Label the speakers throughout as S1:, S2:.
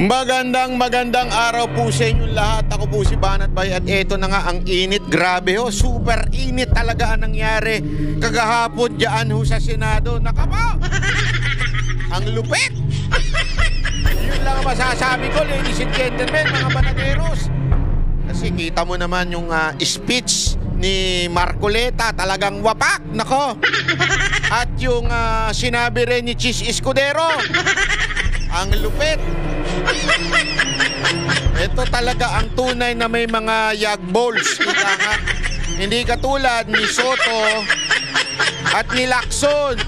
S1: Magandang araw po sa inyong lahat. Ako po si Banat Bay at eto na nga ang init. Grabe ho, super init talaga ang nangyari kagahapon dyan ho sa Senado. Nakapa! Ang lupit! Yun lang ang masasabi ko, ladies and gentlemen, mga banaderos. Kasi kita mo naman yung speech ni Marcoleta, talagang wapak, nako. At yung sinabi rin ni Chis Escudero, ang lupit. Ito talaga ang tunay na may mga yagballs. Hindi katulad ni Soto at ni Lacson.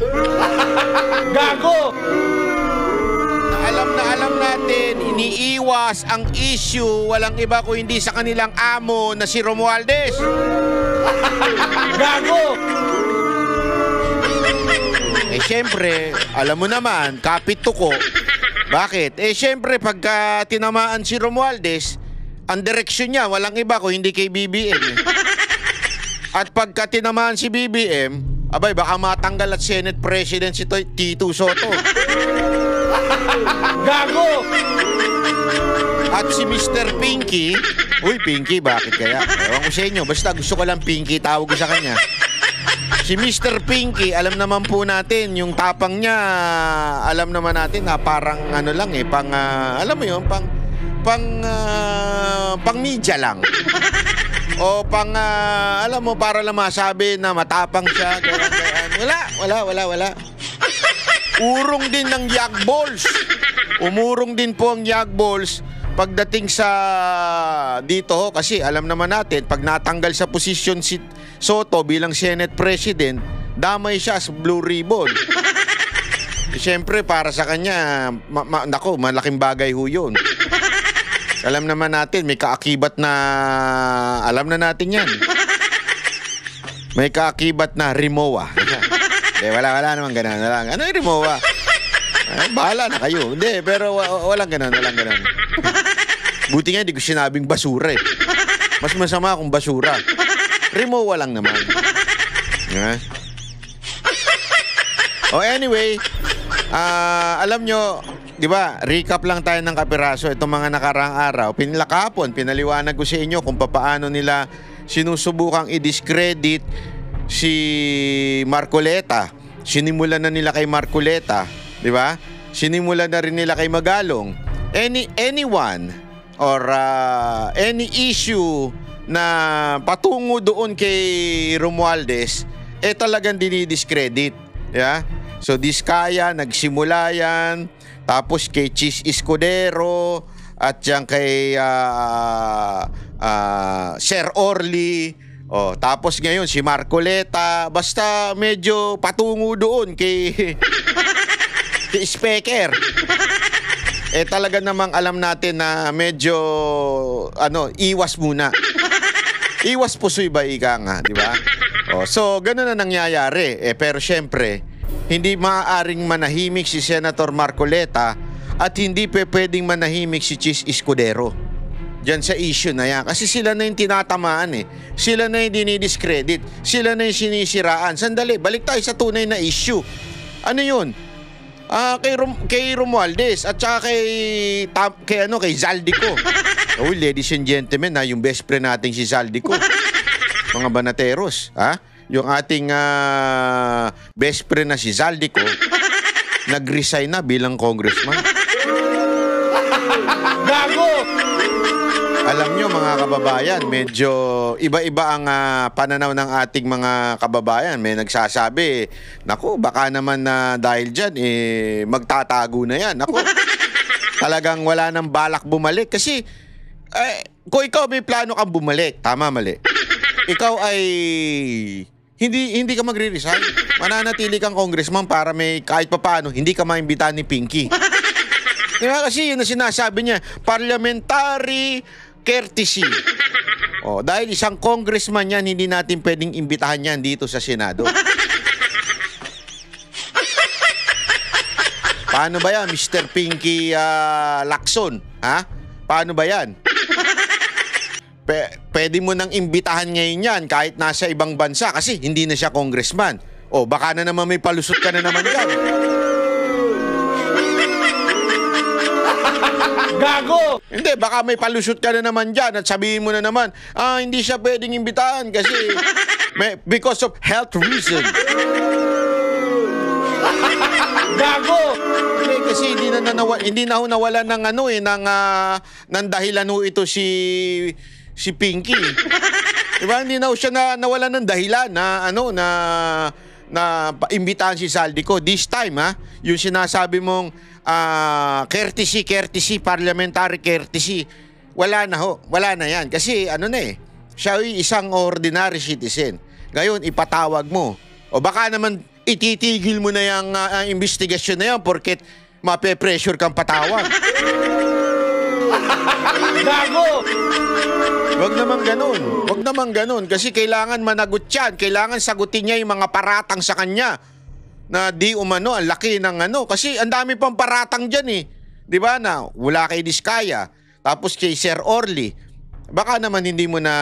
S1: Gago! Na alam natin, iniiwas ang issue, walang iba kung hindi sa kanilang amo na si Romualdez. Gago! Eh syempre, alam mo naman, kapit tuko. Bakit? Eh syempre, pagka tinamaan si Romualdez, ang direksyon niya, walang iba kung hindi kay BBM. At pagka tinamaan si BBM, abay, baka matanggal at Senate President si Tito Soto. Gago! At si Mr. Pinky, uy Pinky, bakit kaya? Ewan ko sa inyo, basta gusto ko lang Pinky, tawag ko sa kanya. Si Mr. Pinky, alam naman po natin, yung tapang niya, alam naman natin na parang ano lang eh, pang, alam mo yun, pang media lang. O pang, alam mo, para lang masabi na matapang siya, wala. Urong din ng yagballs. Umurong din po ang yagballs pagdating sa dito kasi alam naman natin, pag natanggal sa posisyon si Soto bilang Senate President, damay siya sa Blue Ribbon. Siyempre, para sa kanya, nako, malaking bagay ho yun. Alam naman natin, may kaakibat na, alam na natin yan. May kaakibat na Rimowa. Wala naman ganun. Ano yung Rimowa? Bahala na kayo. Hindi, pero walang ganun. Buti nga, hindi ko sinabing basura eh. Mas masama kung basura. Rimowa lang naman. Anyway, alam nyo, di ba, recap lang tayo ng kapiraso. Itong mga nakaraang araw, pinaliwanag ko sa inyo kung paano nila sinusubukang i-discredit si Marcoleta. Sinimulan na nila kay Marcoleta, di ba? Sinimulan na rin nila kay Magalong. Anyone or any issue na patungo doon kay Romualdez, talagang dinidiscredit. Yeah? So, Diskaya, nagsimula yan. Tapos kay Chis Escudero at yan kay Sir Orly. Tapos ngayon si Marcoleta. Basta medyo patungo doon kay Speaker. Talaga namang alam natin na medyo iwas muna. Iwas pusoy ba ika nga, di ba? So ganoon na nangyayari. Pero syempre, hindi maaaring manahimik si Senator Marcoleta at hindi pwedeng manahimik si Chis Escudero diyan sa issue na yan. Kasi sila na yung tinatamaan eh. Sila na yung dinidiscredit. Sila na yung sinisiraan. Sandali, balik tayo sa tunay na issue. Ano yun? Kay Romualdez at saka kay Zaldico. Ladies and gentlemen, yung best friend natin si Zaldico. Mga banateros, yung ating best friend na si Zaldico nag-resign na bilang congressman. Gago! Alam nyo mga kababayan, medyo iba-iba ang pananaw ng ating mga kababayan. May nagsasabi, naku, baka naman na dahil dyan, magtatago na yan. Naku, talagang wala nang balak bumalik. Kasi, kung ikaw may plano kang bumalik, tama, mali. Ikaw ay hindi ka magre-resign. Mananatili kang congressman para may kahit papaano, hindi ka maimbitahan ni Pinky. Diba? Kasi yun na sinasabi niya, parliamentary courtesy. Dahil isang congressman yan, hindi natin pwedeng imbitahan yan dito sa Senado. Paano ba yan, Mr. Pinky Lacson? Paano ba yan? Pwede mo nang imbitahan ngayon yan kahit nasa ibang bansa kasi hindi na siya congressman. Baka na naman may palusot ka na naman yan.
S2: Gago!
S1: Hindi, baka may palusot ka na naman dyan at sabihin mo na naman, hindi siya pwedeng imbitahan kasi because of health reason.
S2: Gago!
S1: Hindi, kasi hindi na ho nawalan ng ng dahilan ho ito si Pinky. Diba? Hindi na ho siya nawalan ng dahilan na imbitahan si Saldico. This time, yung sinasabi mong courtesy, parliamentary courtesy, wala na yan. Kasi siya ay isang ordinary citizen. Ngayon, ipatawag mo. O baka naman ititigil mo na yung investigasyon na yan porket mape-pressure kang patawag.
S2: Gago!
S1: Wag naman ganun. Kasi kailangan managot yan. Kailangan sagutin niya yung mga paratang sa kanya. Na di umano, ang laki ng Kasi ang dami pang paratang dyan eh. Di ba na wala kay Diskaya. Tapos kay Sir Orly. Baka naman hindi mo na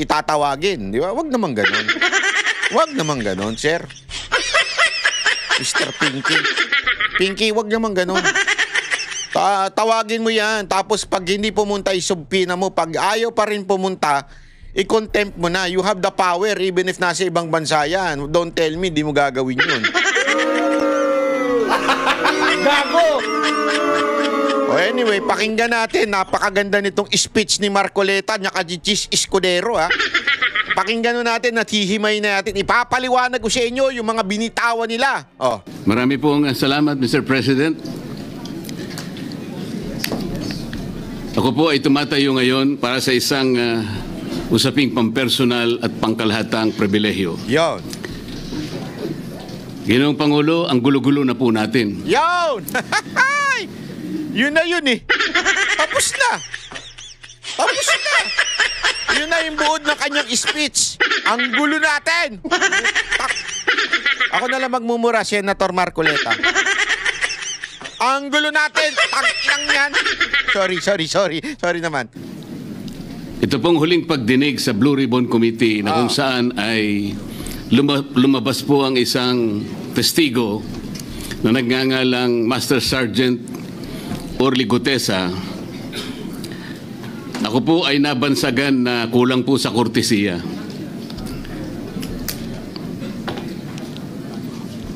S1: itatawagin. Di ba? Wag naman ganun. Wag naman ganon, sir. Mr. Pinky. Pinky, wag naman ganon. Tawagin mo yan. Tapos pag hindi pumunta, isubpina mo. Pag ayaw pa rin pumunta, i-contempt mo na. You have the power even if nasa ibang bansa yan. Don't tell me, di mo gagawin yun.
S2: Gago!
S1: O anyway, pakinggan natin. Napakaganda nitong speech ni Marcoleta niya kay Chis Escudero, Pakinggan natin at hihimay na natin. Ipapaliwanag ko sa inyo yung mga binitawan nila.
S3: Marami pong salamat, Mr. President. Ako po ay tumatayo ngayon para sa isang usaping pampersonal at pangkalahatang pribilehyo.
S1: Yon.
S3: Ginoong Pangulo, ang gulo-gulo na po natin.
S1: Yon! Yun na yun eh. Tapos na. Yun na yung buod ng kanyang speech. Ang gulo natin. Ako na lang magmumura, Senator Marcoleta. Ang gulo natin. Tang yan. Sorry naman.
S3: Ito pong huling pagdinig sa Blue Ribbon Committee na kung saan ay lumabas po ang isang testigo na nagngangalang Master Sergeant Orly Gutesa. Ako po ay nabansagan na kulang po sa kortesiya.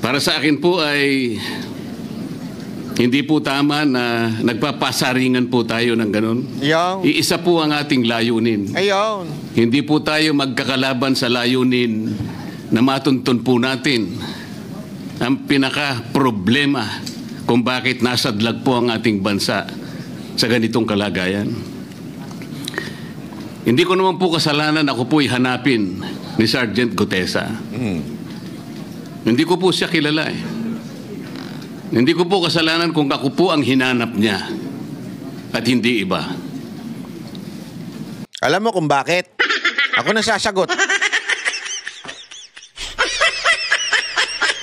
S3: Para sa akin po ay hindi po tama na nagpapasaringan po tayo ng ganun. Iisa po ang ating layunin.
S1: Ayaw.
S3: Hindi po tayo magkakalaban sa layunin na matuntun po natin ang pinaka-problema kung bakit nasadlag po ang ating bansa sa ganitong kalagayan. Hindi ko naman po kasalanan ako po'y hanapin ni Sergeant Gutesa. Hindi ko po siya kilala eh. Hindi ko po kasalanan kung ako po ang hinanap niya at hindi iba.
S1: Alam mo kung bakit? Ako na sasagot.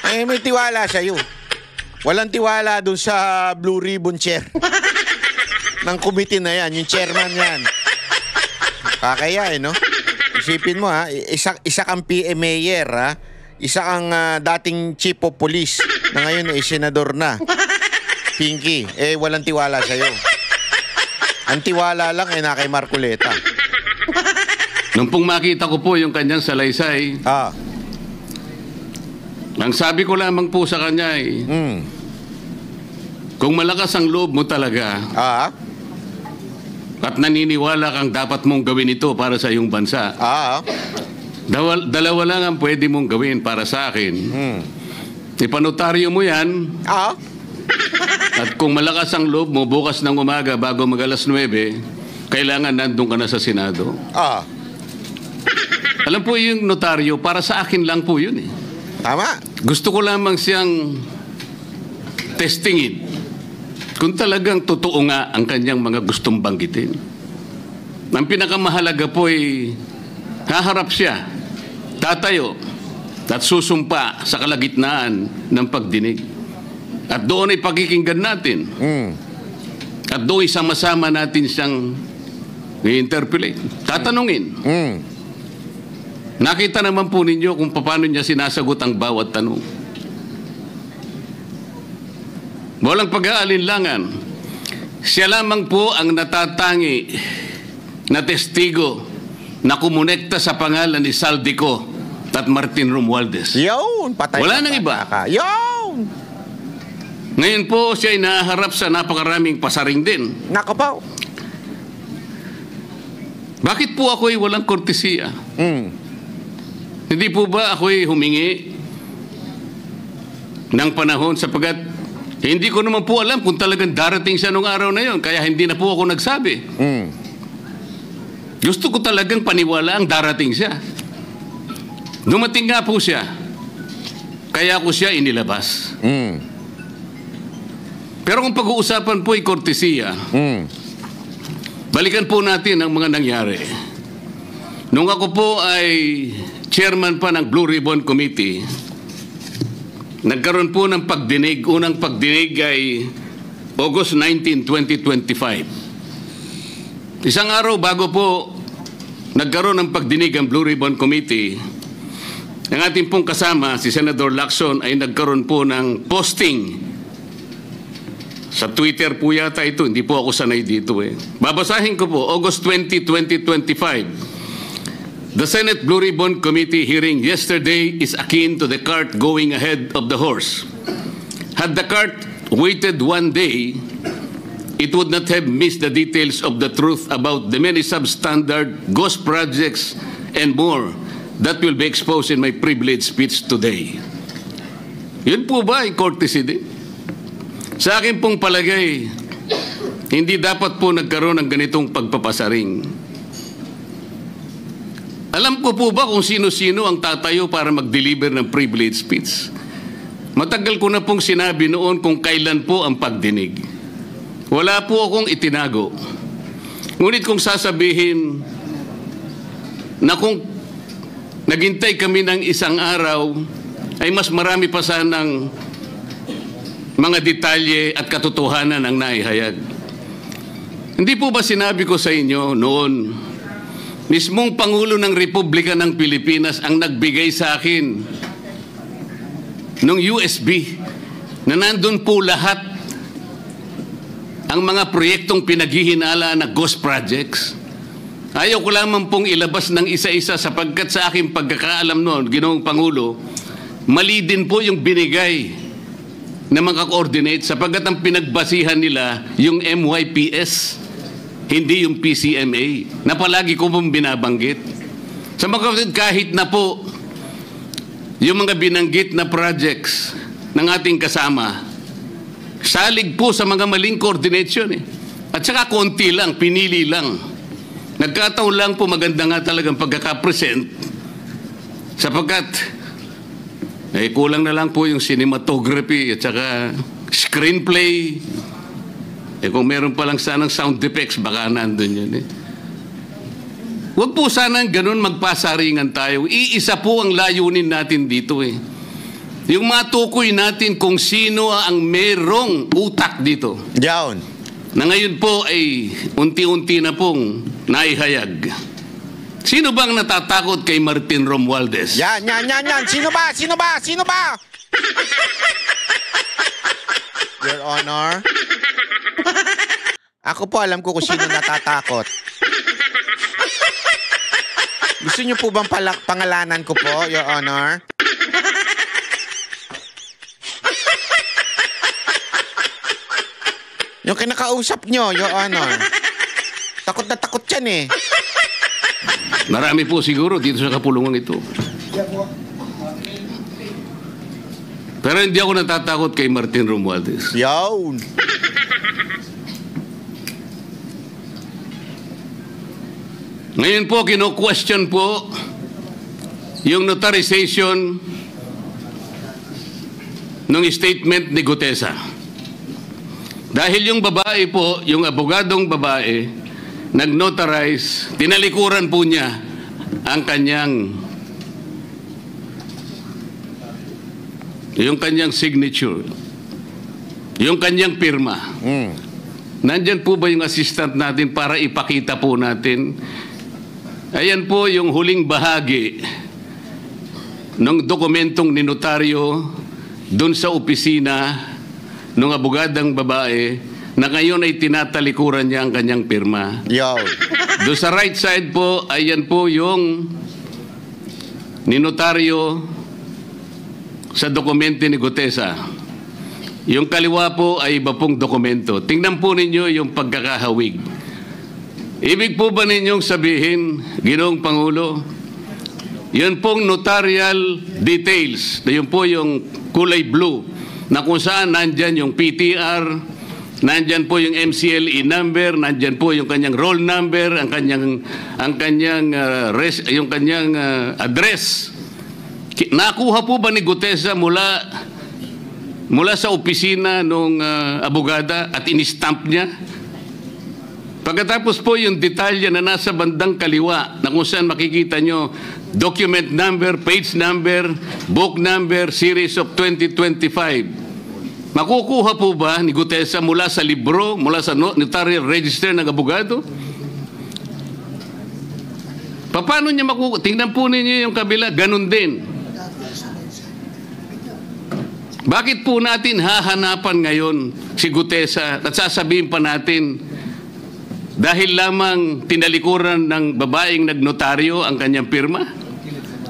S1: May tiwala sa'yo. Walang tiwala dun sa Blue Ribbon Chair. Ng committee na yan, yung chairman yan. Kakaya no? Isipin mo isa kang PM Mayor isa kang dating Chief of Police na ngayon ay senador na. Pinky, walang tiwala sa'yo. Ang tiwala lang na kay Marcoleta.
S3: Nung pong makita ko po yung kanyang salaysay, ang sabi ko lamang po sa kanya kung malakas ang loob mo talaga, at naniniwala kang dapat mong gawin ito para sa iyong bansa, dalawa lang ang pwede mong gawin para sa akin. Ipanotaryo mo yan. At kung malakas ang loob mo, bukas ng umaga bago mag-alas 9, kailangan nandun ka na sa Senado. Alam po yung notaryo, para sa akin lang po yun eh.
S1: Tama.
S3: Gusto ko lamang siyang testingin kung talagang totoo nga ang kanyang mga gustong banggitin. Ang pinakamahalaga po ay haharap siya, tatayo, at susumpa sa kalagitnaan ng pagdinig. At doon ay pakikinggan natin. At doon ay sama-sama natin siyang i-interpolate. Tatanungin. Nakita naman po ninyo kung paano niya sinasagot ang bawat tanong. walang pag-aalinlangan, siya lamang po ang natatangi na testigo na kumonekta sa pangalan ni Saldico at Martin Romualdez.
S1: Yun, patay.
S3: Wala
S1: na
S3: nang iba.
S1: bata ka. Yun!
S3: Ngayon po siya ay naharap sa napakaraming pasaring din.
S1: Nako po.
S3: Bakit po ako'y walang kortesiya? Hindi po ba ako'y humingi ng panahon sapagat hindi ko naman po alam kung talagang darating siya nung araw na yon, kaya hindi na po ako nagsabi. Gusto ko talagang paniwala ang darating siya. Dumating nga po siya, kaya ko siya inilabas. Pero kung pag-uusapan po ay kortesiya, balikan po natin ang mga nangyari. Nung ako po ay chairman pa ng Blue Ribbon Committee, nagkaroon po ng pagdinig. Unang pagdinig ay August 19, 2025. Isang araw bago po nagkaroon ng pagdinig ang Blue Ribbon Committee, ang ating pong kasama, si Senador Lacson, ay nagkaroon po ng posting. Sa Twitter po yata ito, hindi po ako sanay dito eh. Babasahin ko po, August 20, 2025. The Senate Blue Ribbon Committee hearing yesterday is akin to the cart going ahead of the horse. Had the cart waited one day, it would not have missed the details of the truth about the many substandard ghost projects and more that will be exposed in my privileged speech today. Yun po ba ay courtesy din? Sa akin pong palagay, hindi dapat po nagkaroon ng ganitong pagpapasaring. Alam ko po ba kung sino-sino ang tatayo para mag-deliver ng privilege speech? Matagal ko na pong sinabi noon kung kailan po ang pagdinig. Wala po akong itinago. Ngunit kung sasabihin na kung naghintay kami ng isang araw, ay mas marami pa sanang mga detalye at katotohanan ang naihayag. Hindi po ba sinabi ko sa inyo noon, mismong Pangulo ng Republika ng Pilipinas ang nagbigay sa akin ng USB na nandun po lahat ang mga proyektong pinaghihinala na ghost projects. Ayaw ko lamang pong ilabas ng isa-isa sapagkat sa aking pagkakaalam noon, Ginoong Pangulo, mali din po yung binigay na mga coordinate sapagkat ang pinagbasihan nila yung MYPS, hindi yung PCMA, na palagi ko pong binabanggit. Sa mga kapatid, kahit na po yung mga binanggit na projects ng ating kasama, salig po sa mga maling coordination eh. At saka konti lang, pinili lang. Nagkataon lang po maganda nga talagang pagkakapresent sapagkat kulang na lang po yung cinematography at saka screenplay. Kung meron palang sanang sound effects, baka nandun yun eh. Huwag po sanang ganun magpasaringan tayo. Iisa po ang layunin natin dito eh. Yung matukoy natin kung sino ang merong utak dito.
S1: Diyan.
S3: Na ngayon po ay unti-unti na pong naihayag. Sino bang natatakot kay Martin Romualdez?
S1: Yan. Sino ba? Your Honor. Ako po alam ko kung sino natatakot. Gusto niyo po bang pangalanan ko po, Your Honor? Yung kinakausap niyo, Your Honor. Takot na takot yan eh.
S3: Marami po siguro dito sa kapulungan ito. Pero hindi ako natatakot kay Martin Romualdez.
S1: Yawn.
S3: Ngayon po, kino-question po yung notarization ng statement ni Gutesa. Dahil yung babae po, yung abogadong babae, nag-notarize, tinalikuran po niya ang kanyang signature, yung kanyang pirma. Nandyan po ba yung assistant natin para ipakita po natin? Ayan po yung huling bahagi ng dokumentong ninotaryo doon sa opisina ng abogadang babae na ngayon ay tinatalikuran niya ang kanyang pirma.
S1: Yo.
S3: Doon sa right side po, ayan po yung ninotaryo sa dokumento ni Gutesa. Yung kaliwa po ay iba pong dokumento. Tingnan po ninyo yung pagkakahawig. Ibig po ba ninyong sabihin, Ginoong Pangulo, yun pong notarial details, na yun po yung kulay blue, na kung saan nandyan yung PTR, nandyan po yung MCLE number, nandyan po yung kanyang roll number, ang kanyang address. Nakuha po ba ni Gutesa mula sa opisina ng abogada at in-stamp niya? Pagkatapos po yung detalye na nasa bandang kaliwa na kung saan makikita nyo document number, page number, book number, series of 2025. Makukuha po ba ni Gutesa mula sa libro, mula sa notarial register ng abogado? Paano niya makukuha? Tingnan po ninyo yung kabila, ganun din. Bakit po natin hahanapan ngayon si Gutesa at sasabihin pa natin dahil lamang tinalikuran ng babaeng nagnotaryo ang kanyang pirma?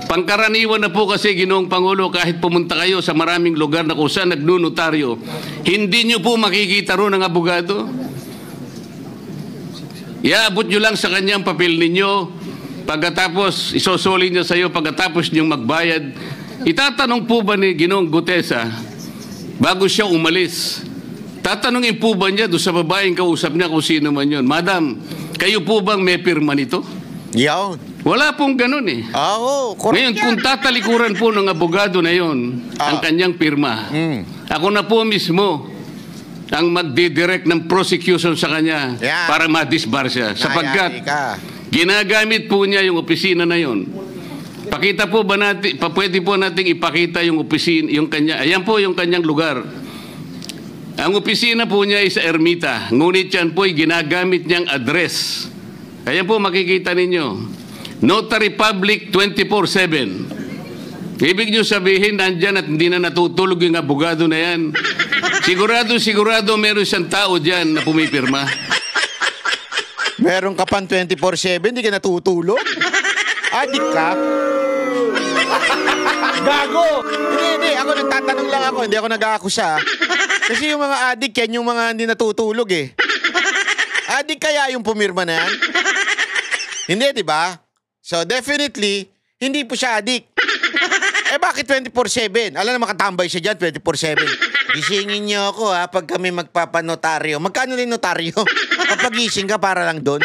S3: Pangkaraniwan na po kasi, Ginoong Pangulo, kahit pumunta kayo sa maraming lugar na kung saan nagnunotaryo, hindi nyo po makikita roon ang abogado. Iaabot nyo lang sa kanyang papel ninyo, pagkatapos isosoli niya sa iyo, pagkatapos nyo magbayad. Itatanong po ba ni Ginoong Gutesa, bago siya umalis, tatanungin po ba niya doon sa babaeng kausap niya kung sino man yun, Madam, kayo po bang may pirma nito?
S1: Yaw.
S3: Wala pong ganun eh.
S1: Oo,
S3: Ngayon, kung tatalikuran po ng abogado na yon ang kanyang pirma, ako na po mismo ang magdidirect ng prosecution sa kanya para ma-disbar siya. Sapagkat ginagamit po niya yung opisina na yon. Pakita po ba natin, pwede po nating ipakita yung opisina, yung kanya, ayan po yung kanyang lugar. Ang opisina po niya ay sa Ermita, ngunit yan po ay ginagamit niyang address. Ayan po makikita ninyo. Notary Public 24/7. Ibig nyo sabihin, nandyan at hindi na natutulog yung abogado na yan. Sigurado meron siyang tao dyan na pumipirma.
S1: Meron ka pang 24/7, hindi ka natutulog? Adik ka?
S2: Gago!
S1: Hindi. Ako nagtatanong lang ako, hindi ako nag-aakusa. Kasi yung mga adik yan, yung mga hindi natutulog eh. Adik kaya yung pumirma na yan? Hindi, di ba? So, definitely, hindi po siya adik. Eh, bakit 24/7? Alam na makatambay siya dyan, 24/7. Gisingin niyo ako, ha, pag kami magpapanotaryo. Magkano rin notaryo? Kapag gising ka, para lang doon.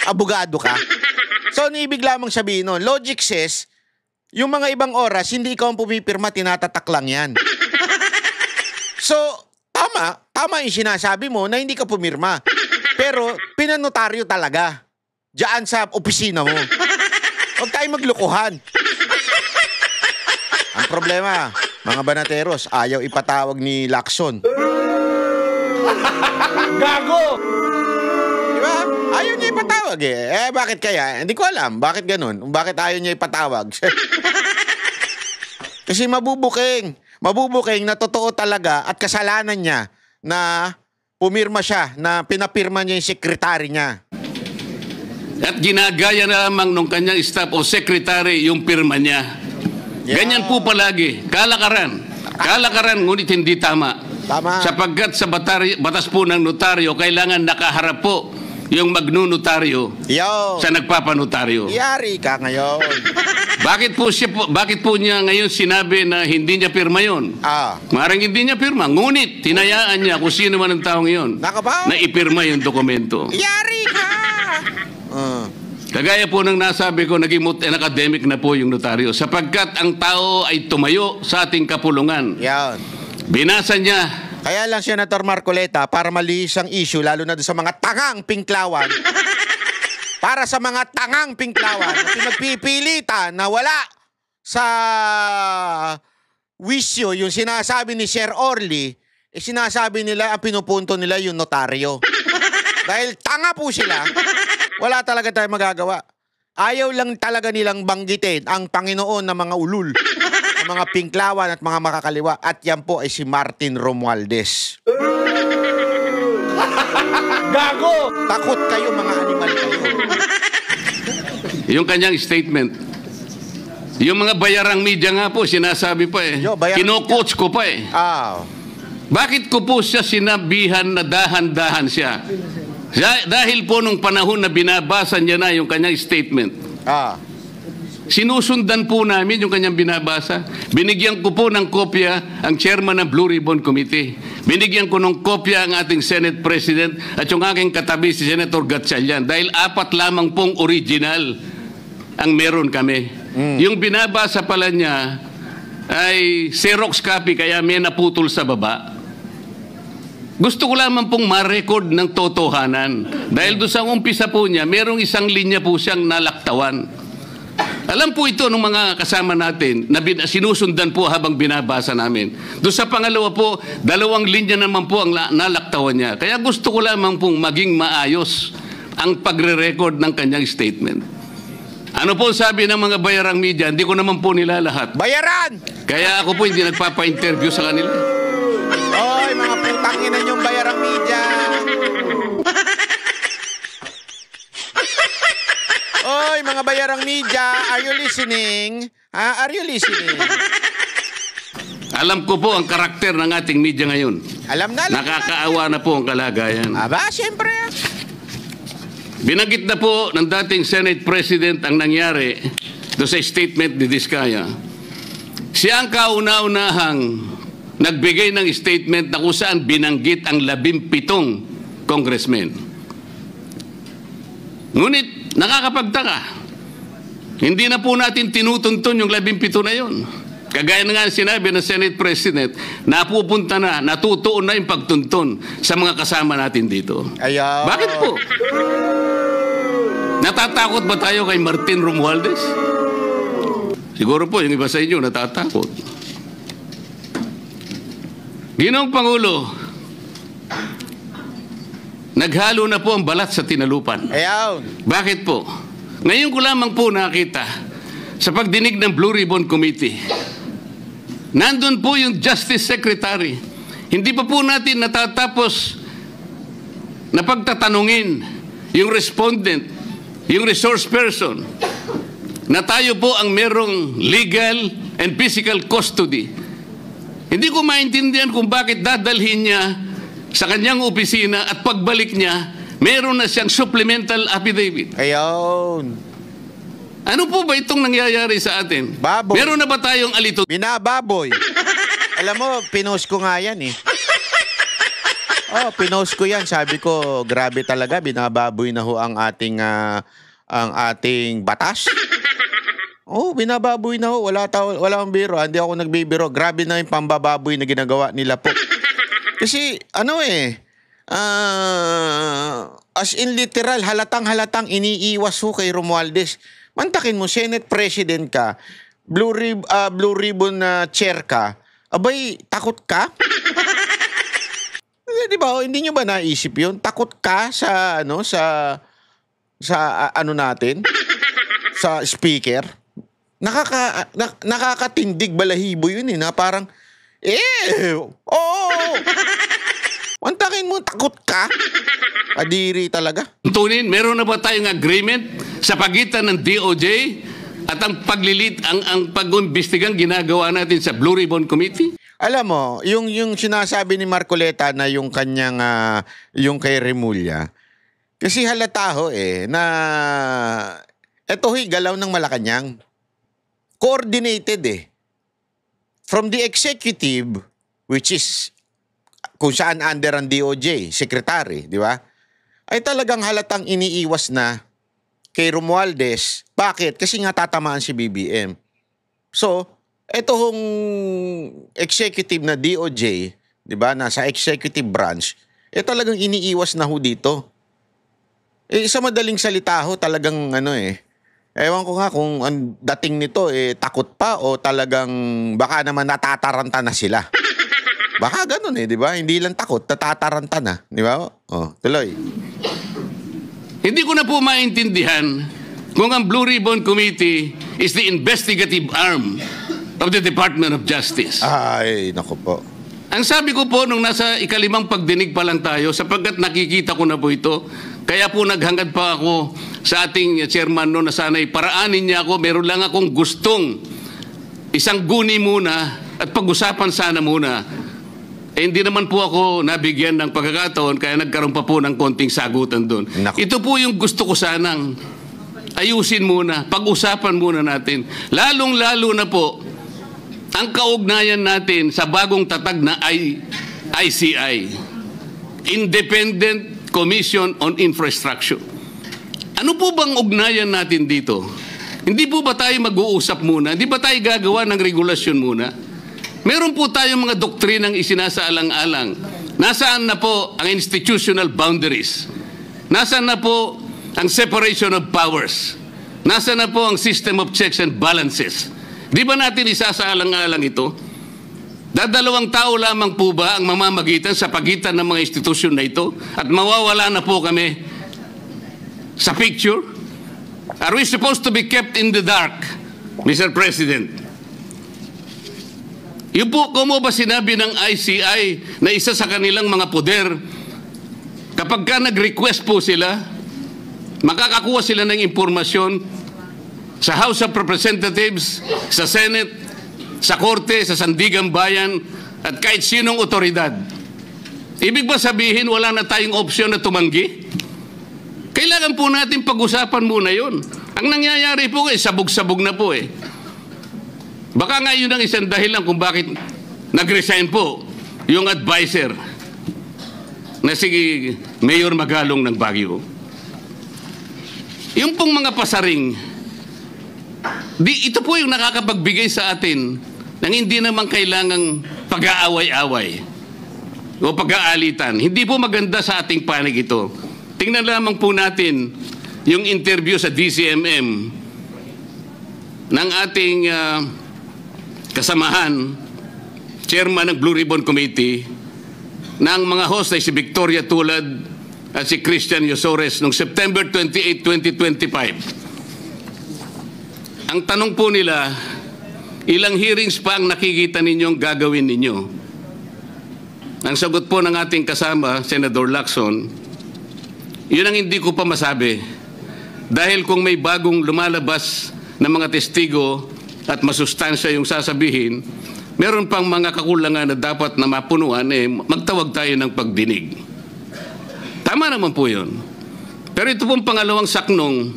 S1: Abogado ka. So, ibig lamang sabihin nun, logic says, yung mga ibang oras, hindi ikaw ang pumipirma, tinatatak lang yan. So, tama yung sinasabi mo na hindi ka pumirma. Pero, pinanotaryo talaga. Diyan sa opisina mo. Huwag tayong maglukuhan. Ang problema, mga banateros, ayaw ipatawag ni Lacson.
S2: Gago!
S1: Diba? Ayaw niya ipatawag eh. Bakit kaya? Hindi ko alam. Bakit ganun? Bakit ayaw niya ipatawag? Kasi mabubuking na totoo talaga at kasalanan niya na pumirma siya, na pinapirma niya yung sekretary niya.
S3: At ginagaya na lamang nung kanyang staff o secretary yung pirma niya. Ganyan po palagi. Kalakaran, ngunit hindi tama.
S1: Tama.
S3: Sapagkat sa batas po ng notaryo, kailangan nakaharap po yung magnunotaryo sa nagpapanotaryo.
S1: Yari ka ngayon.
S3: Bakit po niya ngayon sinabi na hindi niya pirma yun? Maring hindi niya pirma, ngunit tinayaan niya kung sino man ang taong yun na ipirma yung dokumento.
S1: Yari ka!
S3: Kagaya po ng nasabi ko, naging academic na po yung notaryo sapagkat ang tao ay tumayo sa ating kapulungan.
S1: Yan.
S3: Binasa niya.
S1: Kaya lang, Senator Marcoleta, para malihis ang issue, lalo na doon sa mga tangang pinklawan, para sa mga tangang pinklawan na pinagpipilitan na wala sa wisyo yung sinasabi ni Sir Orly, sinasabi nila, ang pinupunto nila yung notaryo. Dahil tanga po sila, wala talaga tayong magagawa. Ayaw lang talaga nilang banggitin ang Panginoon ng mga ulul. ng mga Pinklawan at mga makakaliwa. At yan po ay si Martin Romualdez.
S2: Gago!
S1: Takot kayo, mga animal kayo.
S3: Yung kanyang statement. Yung mga bayarang media nga po, sinasabi pa eh.
S1: Yo, bayarang
S3: Kino-coach ko pa eh. Bakit ko po siya sinabihan na dahan-dahan siya? Dahil po nung panahon na binabasa niya na yung kanyang statement. Sinusundan po namin yung kanyang binabasa. Binigyan ko po ng kopya ang chairman ng Blue Ribbon Committee. Binigyan ko ng kopya ang ating Senate President at yung aking katabi si Senator Gatchalian. Dahil 4 lamang pong original ang meron kami. Yung binabasa pala niya ay Xerox copy kaya may naputol sa baba. Gusto ko lamang pong ma-record ng totohanan. Dahil doon sa umpisa po niya, merong isang linya po siyang nalaktawan. Alam po ito ng mga kasama natin na sinusundan po habang binabasa namin. Doon sa pangalawa po, 2 linya naman po ang nalaktawan niya. Kaya gusto ko lamang pong maging maayos ang pagre-record ng kanyang statement. Ano po sabi ng mga bayarang media? Hindi ko naman po nila lahat.
S1: Bayaran!
S3: Kaya ako po hindi nagpapa-interview sa kanila.
S1: Oy, mga putang ina niyong bayarang media. Oy, mga bayarang media, are you listening? Are you listening?
S3: Alam ko po ang karakter ng ating media ngayon.
S1: Alam na.
S3: Nakakaawa na po ang kalagayan.
S1: Aba, siyempre.
S3: Binanggit na po ng dating Senate President ang nangyari do sa statement ni Diskaya. Siya ang kauna-unahang nagbigay ng statement na kung saan binanggit ang 17 congressmen. Ngunit nakakapagtaka. Hindi na po natin tinutuntun yung 17 na yun. Kagaya na nga sinabi ng Senate President, napupunta na, natutuon na yung pagtuntun sa mga kasama natin dito.
S1: Ayaw.
S3: Bakit po? Natatakot ba tayo kay Martin Romualdez? Siguro po, yung iba sa inyo natatakot. Ginoong Pangulo, naghalo na po ang balat sa tinalupan.
S1: Ayaw.
S3: Bakit po? Ngayon ko lamang po nakita sa pagdinig ng Blue Ribbon Committee. Nandun po yung Justice Secretary. Hindi pa po natin natatapos na pagtatanungin yung respondent, yung resource person, na tayo po ang merong legal and physical custody. Hindi ko maintindihan kung bakit dadalhin niya sa kanyang opisina at pagbalik niya, meron na siyang supplemental affidavit.
S1: Ayaw.
S3: Ano po ba itong nangyayari sa atin?
S1: Baboy.
S3: Meron na ba tayong alito?
S1: Binababoy. Alam mo, pinost ko nga yan eh. Pinost ko yan. Sabi ko, grabe talaga, binababoy na ho ang ating batas. Binababoy na ho. Wala akong biro. Hindi ako nagbibiro. Grabe na yung pambababoy na ginagawa nila po. Kasi, as in literal, halatang iniiwas ho kay Romualdez. Mantakin mo, Senate President ka, Blue Ribbon chair ka, abay, takot ka? Di ba? Hindi nyo ba naisip yun? Takot ka sa natin? Sa speaker? Nakakatindig balahibo yun na parang, mantakin mo, takot ka? Kadiri talaga.
S3: Tunin, meron na ba tayong agreement sa pagitan ng DOJ at ang pag-imbestigang ginagawa natin sa Blue Ribbon Committee?
S1: Alam mo, yung sinasabi ni Marcoleta na yung kanyang, yung kay Remulla, kasi halata ho na eto galaw ng Malacanang. Coordinated from the executive, which is kung saan under ang DOJ, secretary, di ba? Ay talagang halatang iniiwas na kay Romualdez. Bakit? Kasi nga tatamaan si BBM. So, ito hong executive na DOJ, di ba, nasa executive branch, talagang iniiwas na ho dito. Sa madaling salita ho, talagang ewan ko nga kung ang dating nito takot pa o talagang baka naman natataranta na sila. Baka ganun di ba? Hindi lang takot, natataranta na, di ba? Tuloy.
S3: Hindi ko na po maintindihan kung ang Blue Ribbon Committee is the investigative arm of the Department of Justice.
S1: Ay, naku po.
S3: Ang sabi ko po nung nasa ikalimang pagdinig pa lang tayo, sapagkat nakikita ko na po ito, kaya po naghangad pa ako sa ating chairman no na sana'y paraanin niya ako, meron lang akong gustong isang guni muna at pag-usapan sana muna. Eh, hindi naman po ako nabigyan ng pagkakataon kaya nagkaroon pa po ng konting sagutan doon. Ito po yung gusto ko sanang ayusin muna, pag-usapan muna natin. Lalong-lalo na po ang kaugnayan natin sa bagong tatag na ICI, Independent Commission on Infrastructure. Ano po bang ugnayan natin dito? Hindi po ba tayo mag-uusap muna? Hindi ba tayo gagawa ng regulasyon muna? Meron po tayong mga doktrinang isinasaalang-alang. Nasaan na po ang institutional boundaries? Nasaan na po ang separation of powers? Nasaan na po ang system of checks and balances? Di ba natin isasaalang-alang ito? Dadalawang tao lamang po ba ang mamamagitan sa pagitan ng mga institusyon na ito? At mawawala na po kami sa picture? Are we supposed to be kept in the dark, Mr. President? Yung po, kung mo ba sinabi ng ICI na isa sa kanilang mga poder, kapag ka nag-request po sila, makakakuha sila ng impormasyon sa House of Representatives, sa Senate, sa Korte, sa Sandigang Bayan, at kahit sinong otoridad. Ibig ba sabihin wala na tayong opsyon na tumanggi? Kailangan po natin pag-usapan muna yun. Ang nangyayari po sabog-sabog na po eh. Baka nga yun ang isang dahilan kung bakit nag-resign po yung advisor na si Mayor Magalong ng Baguio. Yung pong mga pasaring, ito po yung nakakapagbigay sa atin ng hindi naman kailangang pag-aaway-away o pag-aalitan. Hindi po maganda sa ating panig ito. Tingnan lamang po natin yung interview sa DCMM ng ating kasamahan, chairman ng Blue Ribbon Committee, na ang mga host ay si Victoria Tulad at si Christian Yosores noong September 28, 2025. Ang tanong po nila, ilang hearings pa ang nakikita ninyong gagawin ninyo? Ang sagot po ng ating kasama, Senator Lacson, yun ang hindi ko pa masabi. Dahil kung may bagong lumalabas na mga testigo at masustansya yung sasabihin, meron pang mga kakulangan na dapat na mapunuan, magtawag tayo ng pagdinig. Tama naman po yun. Pero ito pong pangalawang saknong,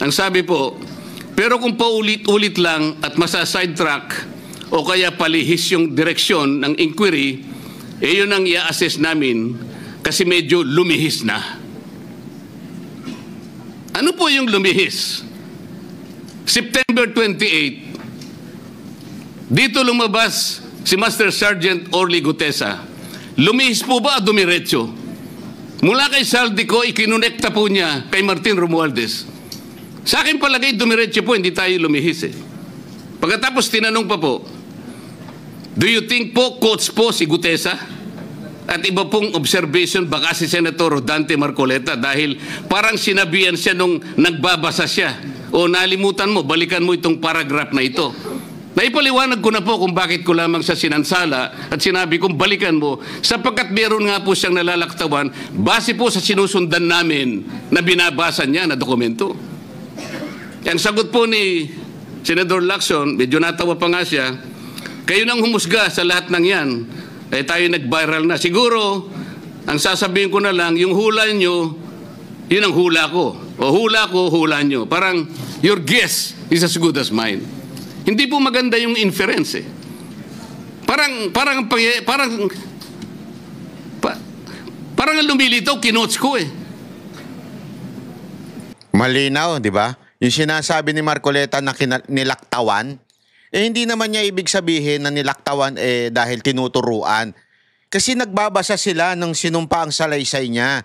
S3: ang sabi po, pero kung paulit-ulit lang at masa-sidetrack o kaya palihis yung direksyon ng inquiry, yun ang i-assess namin kasi medyo lumihis na. Ano po yung lumihis? September 28, dito lumabas si Master Sergeant Orly Gutesa. Lumihis po ba o dumiretso? Mula kay Saldico, ikinonekta po niya kay Martin Romualdez. Sa akin palagay, dumiretso po, hindi tayo lumihis eh. Pagkatapos tinanong pa po, do you think po, coach po si Gutesa? At iba pong observation baka si Senator Rodante Marcoleta dahil parang sinabihan siya nung nagbabasa siya. O nalimutan mo, balikan mo itong paragraph na ito. Naipaliwanag ko na po kung bakit ko lamang siya sinansala at sinabi kong balikan mo sapagkat meron nga po siyang nalalaktawan base po sa sinusundan namin na binabasa niya na dokumento. Ang sagot po ni Senator Lacson, medyo natawa pa nga siya, kayo nang humusga sa lahat ng yan, tayo nag-viral na. Siguro, ang sasabihin ko na lang, yung hula nyo, yun ang hula ko. O hula ko, hula nyo. Parang, your guess is as good as mine. Hindi po maganda yung inference eh. Parang ang lumilitaw, kinots ko eh.
S1: Malinaw, di ba? Yung sinasabi ni Marcoleta na nilaktawan, hindi naman niya ibig sabihin na nilaktawan dahil tinuturuan. Kasi nagbabasa sila ng sinumpaang salaysay niya.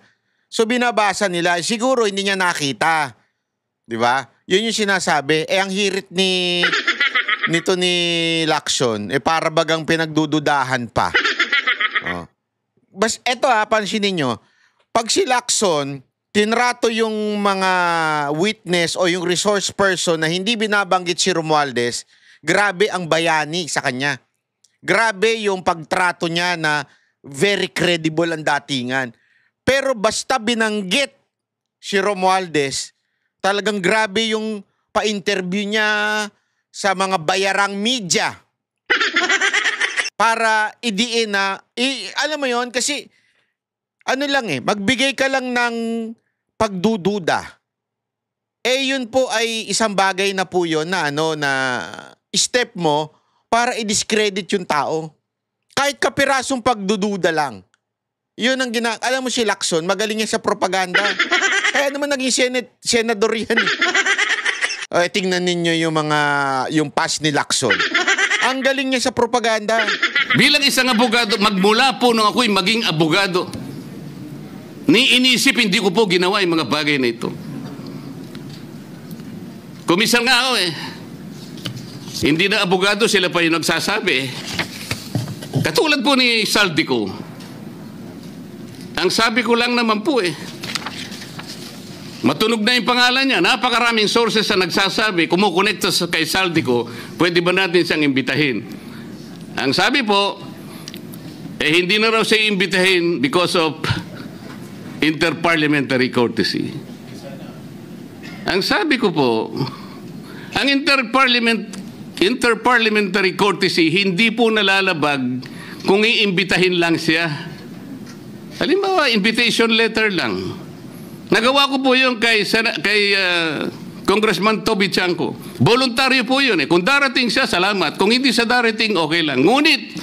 S1: So binabasa nila, siguro hindi niya nakita. Di ba? Yun yung sinasabi. Ang hirit nito ni Lacson, para bagang pinagdududahan pa. Oh. Bas, eto pansinin nyo, pag si Lacson, tinrato yung mga witness o yung resource person na hindi binabanggit si Romualdez, grabe ang bayani sa kanya. Grabe yung pagtrato niya na very credible ang datingan. Pero basta binanggit si Romualdez, talagang grabe yung pa-interview niya sa mga bayarang media para idiin na, alam mo yon kasi ano lang magbigay ka lang ng pagdududa. Yun po ay isang bagay na po yun na na step mo para i-discredit yung tao. Kahit kapirasong pagdududa lang. Yun ang alam mo si Lacson, magaling yan sa propaganda. Kaya naman naging senador yan. Tingnan ninyo yung pass ni Lacson. Ang galing niya sa propaganda.
S3: Bilang isang abogado, magmula po nung ako'y maging abogado, inisip hindi ko po ginawa yung mga bagay na ito. Komisar nga ako Hindi na abogado, sila pa yung nagsasabi Katulad po ni Saldico. Ang sabi ko lang naman po matunog na yung pangalan niya. Napakaraming sources na nagsasabi, kumukonekta kay Saldico, pwede ba natin siyang imbitahin? Ang sabi po, hindi na raw siya imbitahin because of interparliamentary courtesy. Ang sabi ko po, ang interparliamentary courtesy hindi po nalalabag kung iimbitahin lang siya. Halimbawa, invitation letter lang. Nagawa ko po yun kay Congressman Toby Chanco. Voluntaryo po yun Kung darating siya, salamat. Kung hindi siya darating, okay lang. Ngunit,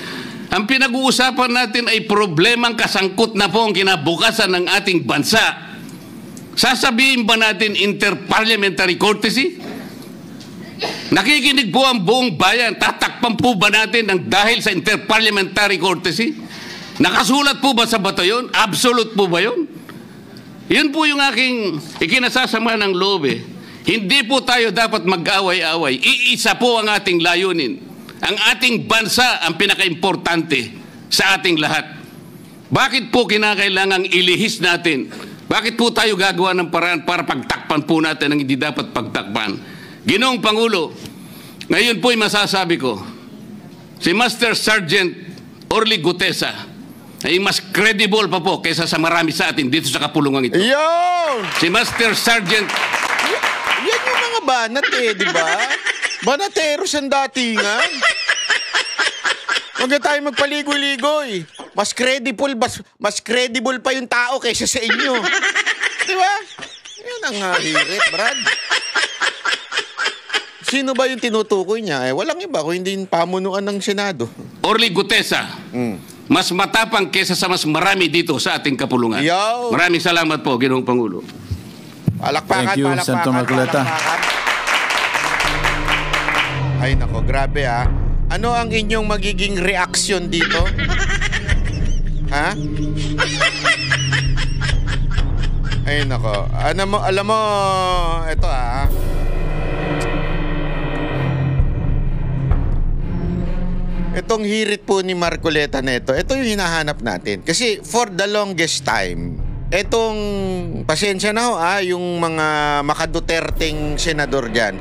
S3: ang pinag-uusapan natin ay problemang kasangkot na po ang kinabukasan ng ating bansa. Sasabihin ba natin interparliamentary courtesy? Nakikinig po ang buong bayan. Tatakpan po ba natin ng dahil sa interparliamentary courtesy? Nakasulat po ba sa bato yun? Absolute po ba yun? Yun po yung aking ikinasasama ng loob Hindi po tayo dapat mag-away-away. Iisa po ang ating layunin. Ang ating bansa ang pinaka-importante sa ating lahat. Bakit po kinakailangang ilihis natin? Bakit po tayo gagawa ng paraan para pagtakpan po natin ang hindi dapat pagtakpan? Ginoong Pangulo, ngayon po'y masasabi ko, si Master Sergeant Orly Gutesa ay mas credible pa po kaysa sa marami sa atin dito sa kapulungan ito.
S1: Yun!
S3: Si Master Sergeant...
S1: Yan yung mga banat di ba? Banateros ang datingan. Huwag na tayo magpaligoy-ligoy. Mas credible pa yung tao kaysa sa inyo. Di ba? Yan ang hirit, Brad. Sino ba yung tinutukoy niya? Walang iba kung hindi yung pamunuan ng Senado.
S3: Orly Gutesa. Mas matapang kaysa sa mas marami dito sa ating kapulungan.
S1: Yo.
S3: Maraming salamat po, Ginoong Pangulo.
S1: Palakpakan,
S4: Thank you, Senator Marcoleta.
S1: Ay nako, grabe Ano ang inyong magiging reaksyon dito? Ha? Ay nako. Alam mo, ito Itong hirit po ni Marcoleta na ito yung hinahanap natin. Kasi for the longest time, etong, pasensya na yung mga makaduterteng senador dyan,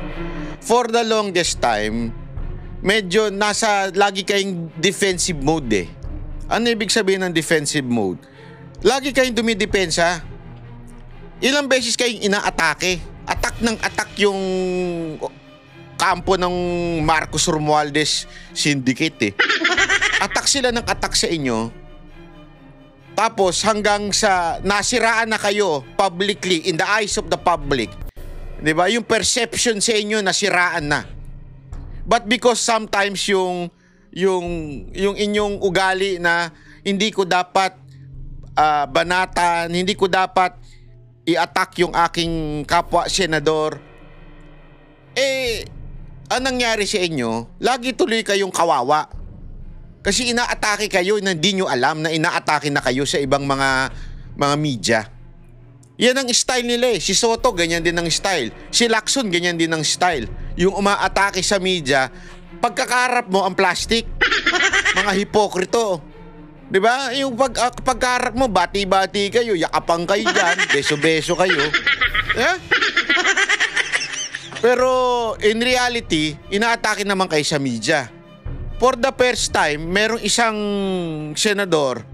S1: for the longest time, medyo lagi kayong defensive mode Ano ibig sabihin ng defensive mode? Lagi kayong dumidepensa. Ilang beses kayong inaatake. Attack ng attack yung kampo ng Marcos Romualdez Syndicate Attack sila ng attack sa inyo. Tapos hanggang sa nasiraan na kayo publicly, in the eyes of the public. 'Di ba? Yung perception sa inyo nasiraan na. But because sometimes yung inyong ugali na hindi ko dapat banatan, hindi ko dapat i-attack yung aking kapwa senador. Ang nangyari sa inyo, lagi tuloy kayong kawawa. Kasi inaatake kayo na hindi nyo alam na inaatake na kayo sa ibang mga media. Yan ang style nila Si Soto, ganyan din ang style. Si Lacson, ganyan din ang style. Yung umaatake sa media, pagkakarap mo ang plastic. Mga hipokrito. Diba? Yung pagkakarap mo, bati-bati kayo, yakapang kayo dyan, beso-beso kayo. Pero in reality, inaatake naman kayo sa media. For the first time, merong isang senador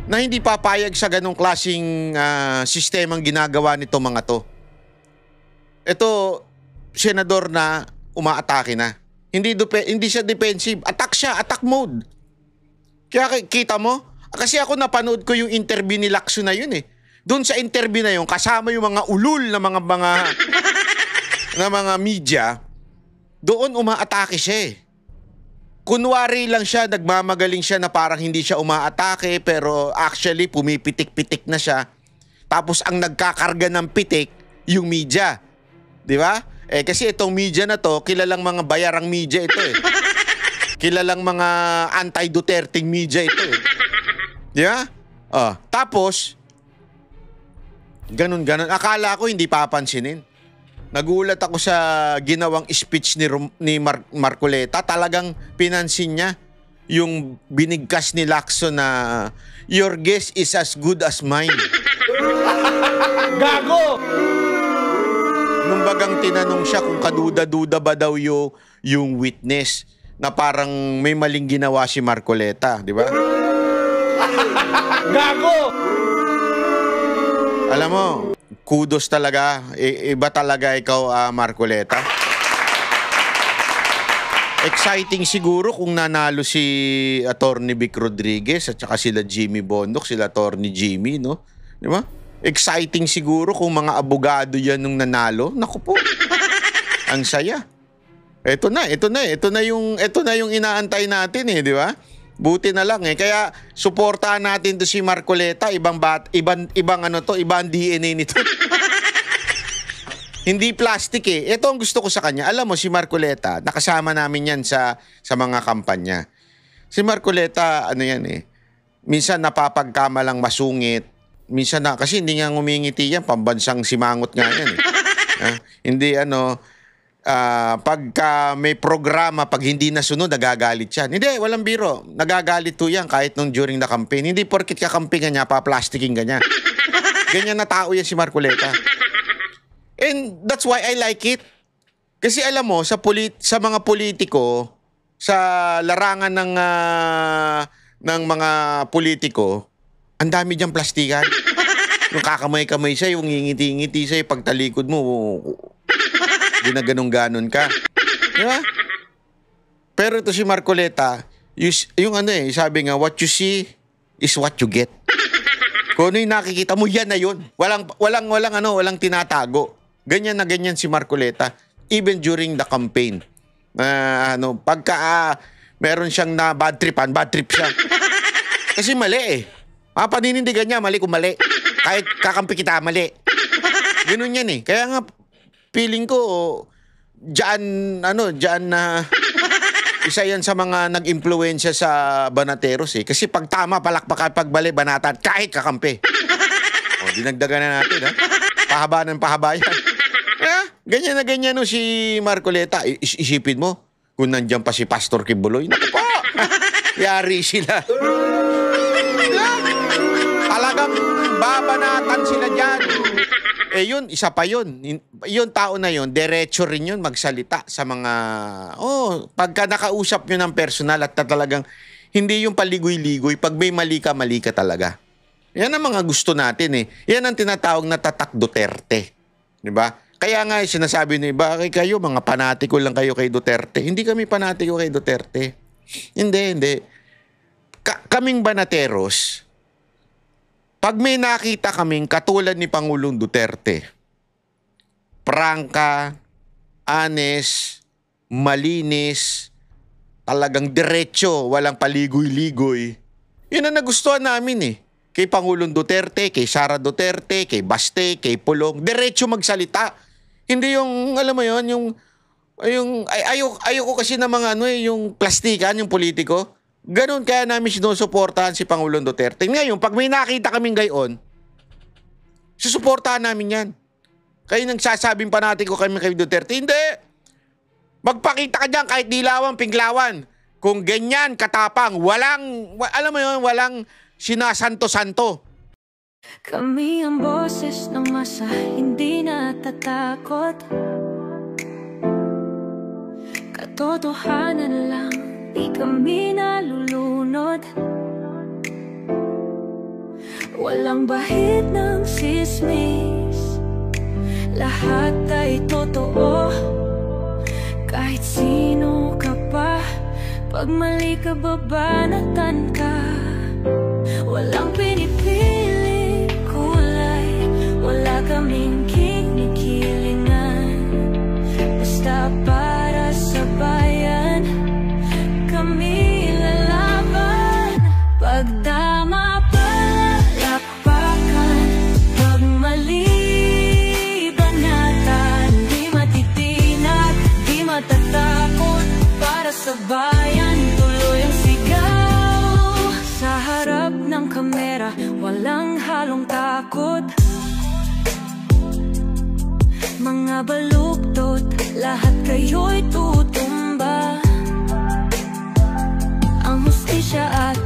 S1: na hindi papayag sa ganong klaseng sistemang ginagawa nito mga to. Ito, senador na umaatake na. Hindi siya defensive. Attack siya. Attack mode. Kaya kita mo? Kasi ako napanood ko yung interview ni Lacson na yun eh. Doon sa interview na yun, kasama yung mga ulul na mga na mga media, doon umaatake siya eh. Kunwari lang siya, nagmamagaling siya na parang hindi siya umaatake, pero actually pumipitik-pitik na siya. Tapos ang nagkakarga ng pitik, yung media. Di ba? Eh kasi itong media na to, kilalang mga bayarang media ito eh. Kilalang mga anti-Duterte media ito eh. Di ba? Tapos, ganun. Akala ko hindi papansinin. Nagulat ako sa ginawang speech ni Marcoleta. Talagang pinansin niya yung binigkas ni Lacson na your guess is as good as mine.
S2: Gago!
S1: Nung bagang tinanong siya kung kaduda-duda ba daw yung witness na parang may maling ginawa si Marcoleta, di ba?
S2: Gago!
S1: Alam mo, kudos talaga. Iba talaga ikaw, Marcoleta. Exciting siguro kung nanalo si Attorney Vic Rodriguez at saka sila Jimmy Bondoc, sila Attorney Jimmy, no? Di ba? Exciting siguro kung mga abogado yan nung nanalo. Naku po. Ang saya. Ito na yung inaantay natin eh, di ba? Buti na lang eh. Kaya suportahan natin to si Marcoleta, ibang DNA nito. Hindi plastic eh. Ito ang gusto ko sa kanya. Alam mo si Marcoleta, nakasama namin yan sa mga kampanya. Si Marcoleta, ano yan eh. Minsan napapagkamalang masungit. Minsan na, kasi hindi nga ngumingiti yan, pambansang simangot nga yan eh. Hindi pagka may programa, pag hindi nasunod, nagagalit yan. Hindi, walang biro. Nagagalit to yan kahit nung during the campaign. Hindi porkit kakamping ka niya, pa-plastiking ka niya. Ganyan na tao yan si Marcoleta. And that's why I like it. Kasi alam mo, sa mga politiko, sa larangan ng mga politiko, ang dami diyang plastikan. Yung kakamay-kamay siya, yung ngingiti-ngiti siya, pagtalikod mo, ginaganong-ganon ka. Diba? Pero ito si Marcoleta, yung sabi nga, what you see is what you get. Kung ano yung nakikita mo, yan na yun. Walang tinatago. Ganyan na ganyan si Marcoleta, even during the campaign. Pagka meron siyang na bad trip siya. Kasi mali eh. Paninindigan niya, mali kung mali. Kahit kakampi kita, mali. Ganun yan eh. Kaya nga, feeling ko, dyan na isa yan sa mga nag-impluensya sa Banateros eh. Kasi pag tama, palakpakan, pag mali, banatan, kahit kakampi. Dinagdagan na natin ha. Pahaba ng pahaba yan. Ganyan na ganyan no si Marcoleta. Isipin mo, kung nandiyan pa si Pastor Kibuloy, naku po, yari sila. Talagang babanatan sila dyan. Yun, isa pa yun. Yung tao na yun, derecho rin yun magsalita sa mga, pagka nakausap nyo ng personal at talagang hindi yung paligoy-ligoy, pag may mali ka talaga. Yan ang mga gusto natin eh. Yan ang tinatawag na tatak Duterte. Diba? Kaya nga sinasabi ni iba, kayo mga panatiko lang kayo kay Duterte. Hindi kami panatiko kay Duterte. Hindi. Kaming Banateros, pag may nakita kaming katulad ni Pangulong Duterte, prangka, honest, malinis, talagang diretso, walang paligoy-ligoy, yun ang nagustuhan namin eh. Kay Pangulong Duterte, kay Sara Duterte, kay Baste, kay Pulong, diretso magsalita. Hindi yung, alam mo yun, ayoko kasi na mga yung plastikan, yung politiko. Ganun kaya namin sinusuportahan si Pangulong Duterte. Ngayon, pag may nakita kaming gayon, susuportahan namin yan. Kayo nagsasabing panatiko kami kay Duterte. Hindi. Magpakita ka dyan kahit dilawan, pinglawan. Kung ganyan, katapang, alam mo yun, walang sinasanto-santo.
S4: Kami ang boses ng masa, hindi natatakot. katotohanan lang, di kami nalulunod. Walang bahid ng sismis, lahat ay totoo. Kahit sino ka pa, pag mali ka babanatan ka. Walang pinipili kulay, wala kaming kinikilingan. Basta para sa bayan, kami lalaban. Pag tama palakpakan, pag mali banatan. Di matitinag, di matatakot, para sa bayan tuloy ang sigaw. Sa harap ng kamera, walang halong takot. Mga baluktot, lahat kayo'y tutumba. Ang hustisya at